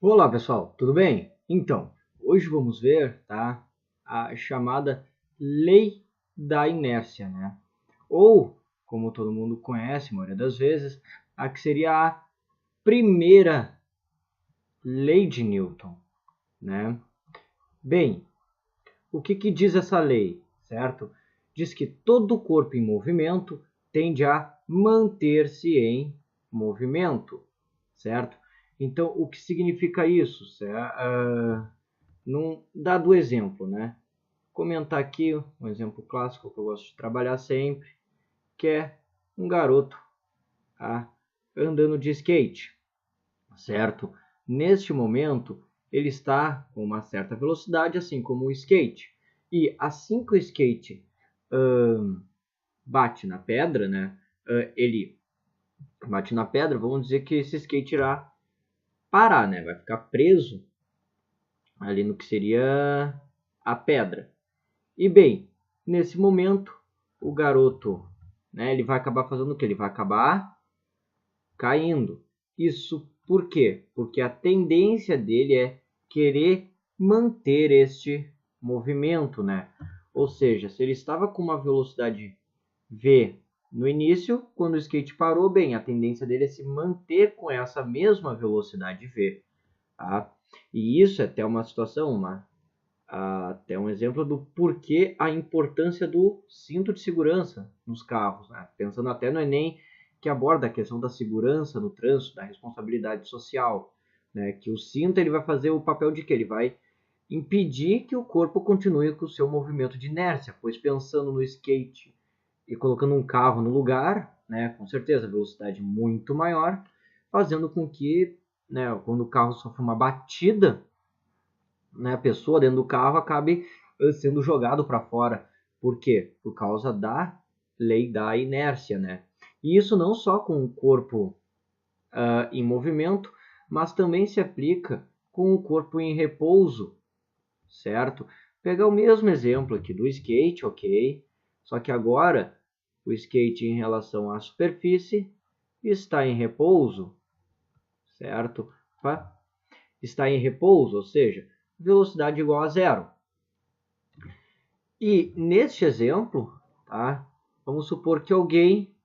Olá pessoal, tudo bem? Então, hoje vamos ver, tá, a chamada lei da inércia, né? Ou, como todo mundo conhece, a maioria das vezes, a que seria a primeira lei de Newton, né? Bem, o que diz essa lei, certo? Diz que todo corpo em movimento tende a manter-se em movimento, certo? Então, o que significa isso? Num dado exemplo, né? Comentar aqui um exemplo clássico que eu gosto de trabalhar sempre, que é um garoto, tá, andando de skate, certo? Neste momento, ele está com uma certa velocidade, assim como o skate. E assim que o skate bate na pedra, né? Ele bate na pedra, vamos dizer que esse skate irá parar, né? Vai ficar preso ali no que seria a pedra. E bem, nesse momento, o garoto, né, ele vai acabar fazendo o quê? Ele vai acabar caindo. Isso por quê? Porque a tendência dele é querer manter este movimento, né? Ou seja, se ele estava com uma velocidade v no início, quando o skate parou, bem, a tendência dele é se manter com essa mesma velocidade v, tá? E isso é até uma situação, até um exemplo do porquê a importância do cinto de segurança nos carros, né? Pensando até no Enem, que aborda a questão da segurança no trânsito, da responsabilidade social, né? Que o cinto ele vai fazer o papel de quê? Ele vai impedir que o corpo continue com o seu movimento de inércia, pois pensando no skate e colocando um carro no lugar, né, com certeza, velocidade muito maior, fazendo com que, né, quando o carro sofre uma batida, né, a pessoa dentro do carro acabe sendo jogado para fora. Por quê? Por causa da lei da inércia, né? E isso não só com o corpo em movimento, mas também se aplica com o corpo em repouso, certo? Pegar o mesmo exemplo aqui do skate, ok? Só que agora o skate em relação à superfície está em repouso, certo? Está em repouso, ou seja, velocidade igual a zero. E neste exemplo, tá, vamos supor que alguém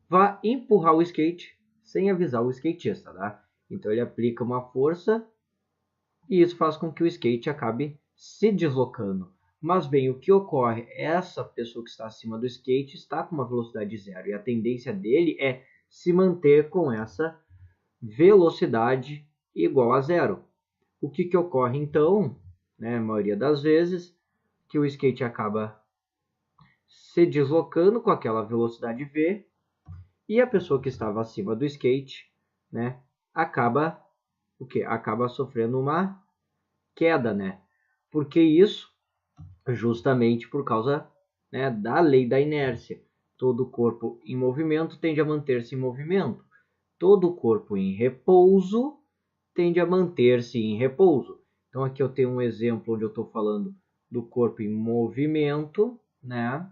vá empurrar o skate sem avisar o skatista, tá? Então ele aplica uma força e isso faz com que o skate acabe se deslocando. Mas bem, o que ocorre? Essa pessoa que está acima do skate está com uma velocidade zero e a tendência dele é se manter com essa velocidade igual a zero. O que ocorre então, né, a maioria das vezes, que o skate acaba se deslocando com aquela velocidade v e a pessoa que estava acima do skate, né, acaba o que? Acaba sofrendo uma queda, né? Porque isso justamente por causa, né, da lei da inércia. Todo corpo em movimento tende a manter-se em movimento. Todo corpo em repouso tende a manter-se em repouso. Então aqui eu tenho um exemplo onde eu estou falando do corpo em movimento, né?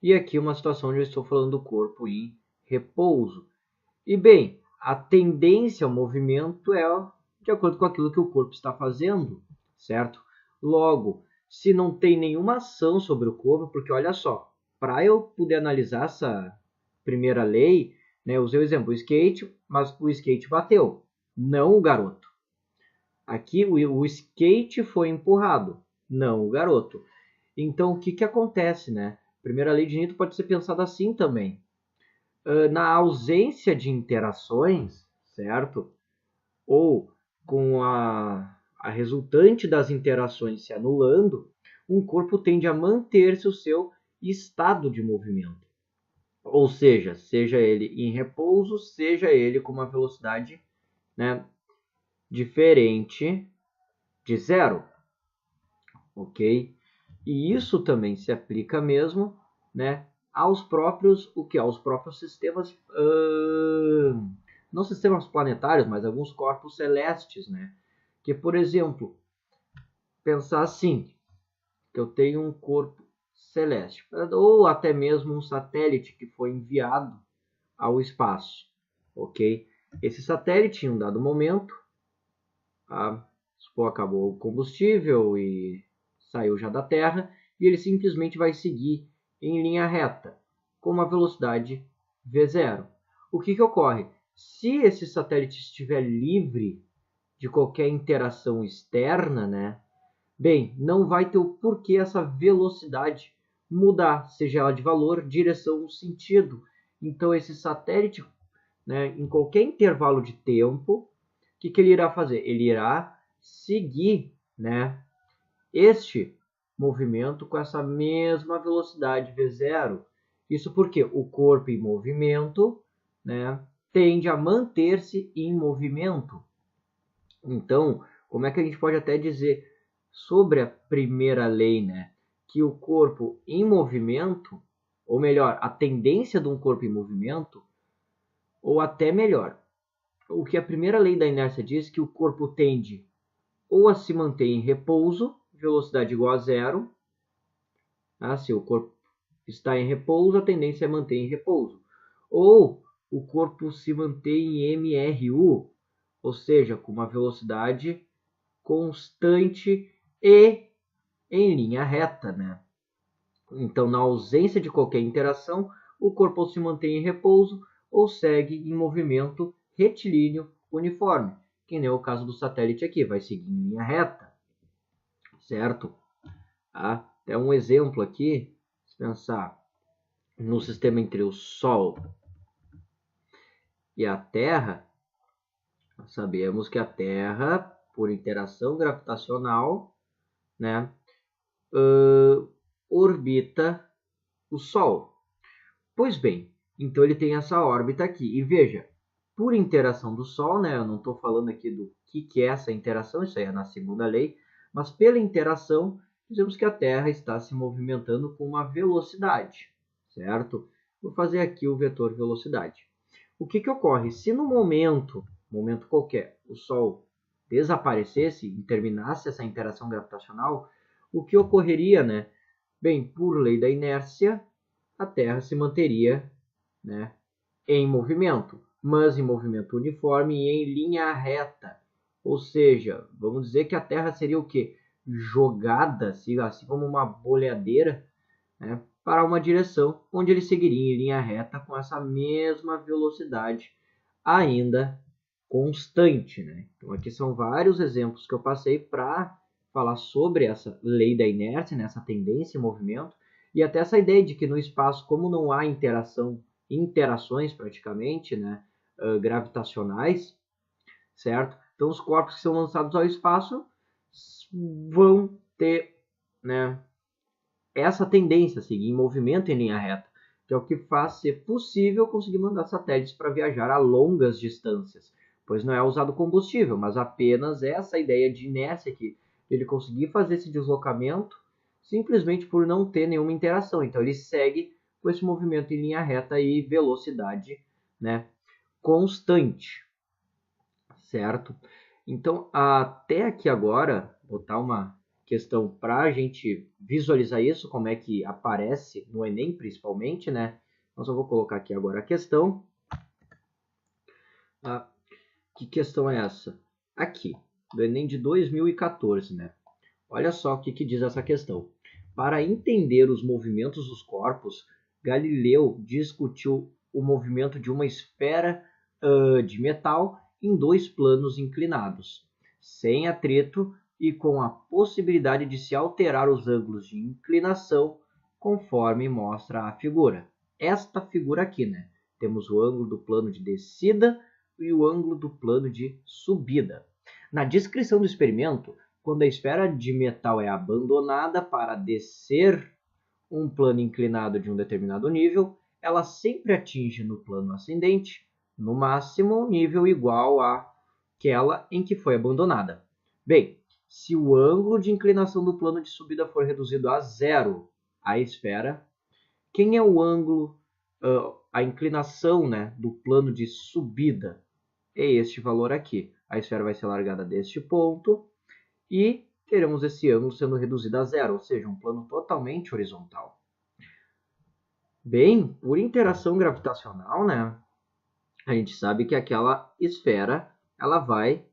E aqui uma situação onde eu estou falando do corpo em repouso. E bem, a tendência ao movimento é de acordo com aquilo que o corpo está fazendo, certo? Logo, se não tem nenhuma ação sobre o corpo, porque olha só, para eu poder analisar essa primeira lei, né, eu usei o exemplo, o skate, mas o skate bateu, não o garoto. Aqui o skate foi empurrado, não o garoto. Então, o que acontece, né? A primeira lei de Newton pode ser pensada assim também. Na ausência de interações, certo? Ou com a resultante das interações se anulando, um corpo tende a manter-se o seu estado de movimento. Ou seja ele em repouso, seja ele com uma velocidade, né, diferente de zero, ok? E isso também se aplica mesmo, né, aos próprios, o que? Aos próprios sistemas, não sistemas planetários, mas alguns corpos celestes, né? Que, por exemplo, pensar assim, que eu tenho um corpo celeste, ou até mesmo um satélite que foi enviado ao espaço, ok? esse satélite, em um dado momento, acabou o combustível e saiu já da Terra, e ele simplesmente vai seguir em linha reta, com uma velocidade v0. O que ocorre? Se esse satélite estiver livre de qualquer interação externa, né? Bem, não vai ter o porquê essa velocidade mudar, seja ela de valor, direção ou sentido. Então, esse satélite, né, em qualquer intervalo de tempo, o que ele irá fazer? Ele irá seguir, né, este movimento com essa mesma velocidade v0. Isso porque o corpo em movimento, né, tende a manter-se em movimento. Então, como é que a gente pode até dizer sobre a primeira lei, né, que o corpo em movimento, ou melhor, a tendência de um corpo em movimento, ou até melhor, o que a primeira lei da inércia diz, que o corpo tende ou a se manter em repouso, velocidade igual a zero. Se o corpo está em repouso, a tendência é manter em repouso. Ou o corpo se mantém em MRU, ou seja, com uma velocidade constante e em linha reta, né? Então, na ausência de qualquer interação, o corpo se mantém em repouso ou segue em movimento retilíneo uniforme, que nem é o caso do satélite aqui, vai seguir em linha reta, certo? Até um exemplo aqui, se pensar no sistema entre o Sol e a Terra, nós sabemos que a Terra, por interação gravitacional, né, orbita o Sol. Pois bem, então ele tem essa órbita aqui. E veja, por interação do Sol, né, eu não estou falando aqui do que é essa interação, isso aí é na segunda lei, mas pela interação, dizemos que a Terra está se movimentando com uma velocidade, certo? Vou fazer aqui o vetor velocidade. O que ocorre? Se no momento qualquer, o Sol desaparecesse e terminasse essa interação gravitacional, o que ocorreria, né? Bem, por lei da inércia, a Terra se manteria, né, em movimento, mas em movimento uniforme e em linha reta. Ou seja, vamos dizer que a Terra seria o quê? Jogada, assim como uma boleadeira, né, para uma direção onde ele seguiria em linha reta com essa mesma velocidade ainda constante, né? Então aqui são vários exemplos que eu passei para falar sobre essa lei da inércia, né, essa tendência em movimento, e até essa ideia de que no espaço, como não há interações praticamente, né, gravitacionais, certo? Então os corpos que são lançados ao espaço vão ter, né, essa tendência a seguir em movimento em linha reta, que é o que faz ser possível conseguir mandar satélites para viajar a longas distâncias, pois não é usado combustível, mas apenas essa ideia de inércia que ele conseguir fazer esse deslocamento simplesmente por não ter nenhuma interação. Então ele segue com esse movimento em linha reta e velocidade, né, constante, certo? Então até aqui agora, botar uma questão para a gente visualizar isso, como é que aparece no Enem principalmente, né? Então só vou colocar aqui agora a questão. Que questão é essa? Aqui, do Enem de 2014, né? Olha só o que diz essa questão. Para entender os movimentos dos corpos, Galileu discutiu o movimento de uma esfera de metal em dois planos inclinados, sem atrito e com a possibilidade de se alterar os ângulos de inclinação conforme mostra a figura. Esta figura aqui, né? Temos o ângulo do plano de descida e o ângulo do plano de subida. Na descrição do experimento, quando a esfera de metal é abandonada para descer um plano inclinado de um determinado nível, ela sempre atinge no plano ascendente, no máximo, um nível igual àquela em que foi abandonada. Bem, se o ângulo de inclinação do plano de subida for reduzido a zero, a esfera, quem é o ângulo, a inclinação, né, do plano de subida? É este valor aqui. A esfera vai ser largada deste ponto e teremos esse ângulo sendo reduzido a zero, ou seja, um plano totalmente horizontal. Bem, por interação gravitacional, né, a gente sabe que aquela esfera ela vai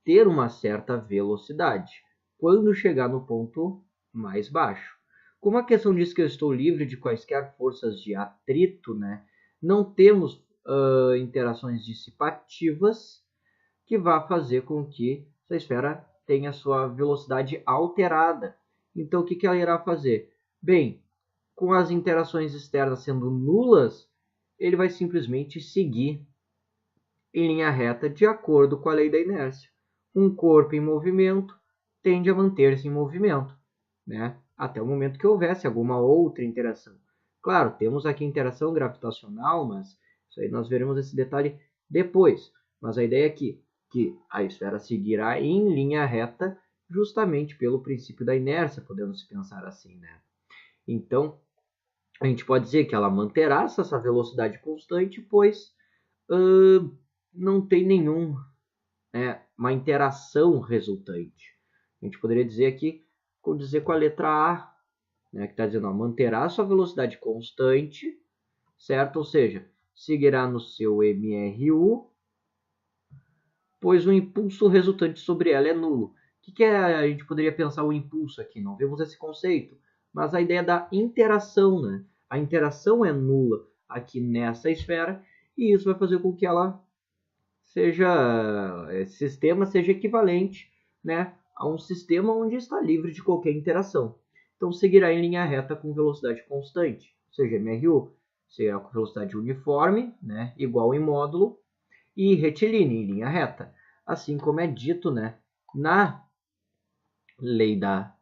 ter uma certa velocidade quando chegar no ponto mais baixo. Como a questão diz que eu estou livre de quaisquer forças de atrito, né, não temos interações dissipativas que vá fazer com que essa esfera tenha sua velocidade alterada. Então, o que ela irá fazer? Bem, com as interações externas sendo nulas, ele vai simplesmente seguir em linha reta de acordo com a lei da inércia. Um corpo em movimento tende a manter-se em movimento, né? Até o momento que houvesse alguma outra interação. Claro, temos aqui interação gravitacional, mas isso aí nós veremos esse detalhe depois. Mas a ideia aqui é que a esfera seguirá em linha reta justamente pelo princípio da inércia, podemos pensar assim, né? Então, a gente pode dizer que ela manterá essa velocidade constante, pois não tem nenhuma interação resultante. A gente poderia dizer aqui, dizer com a letra A, né, que está dizendo, ó, manterá sua velocidade constante, certo? Ou seja, seguirá no seu MRU, pois o impulso resultante sobre ela é nulo. O que a gente poderia pensar o impulso aqui? Não vemos esse conceito, mas a ideia da interação, né? A interação é nula aqui nessa esfera, e isso vai fazer com que esse sistema seja equivalente, né, a um sistema onde está livre de qualquer interação. Então seguirá em linha reta com velocidade constante, ou seja, MRU será com velocidade uniforme, né, igual em módulo, e retilínea em linha reta, assim como é dito, né, na lei da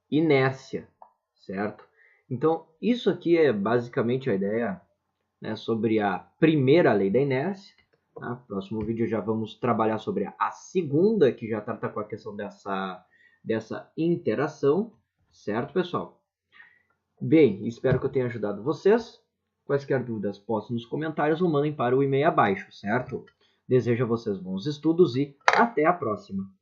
inércia, certo? Então isso aqui é basicamente a ideia, né, sobre a primeira lei da inércia. No próximo vídeo já vamos trabalhar sobre a segunda, que já trata com a questão dessa interação, certo, pessoal? Bem, espero que eu tenha ajudado vocês. Quaisquer dúvidas, postem nos comentários ou mandem para o e-mail abaixo, certo? Desejo a vocês bons estudos e até a próxima!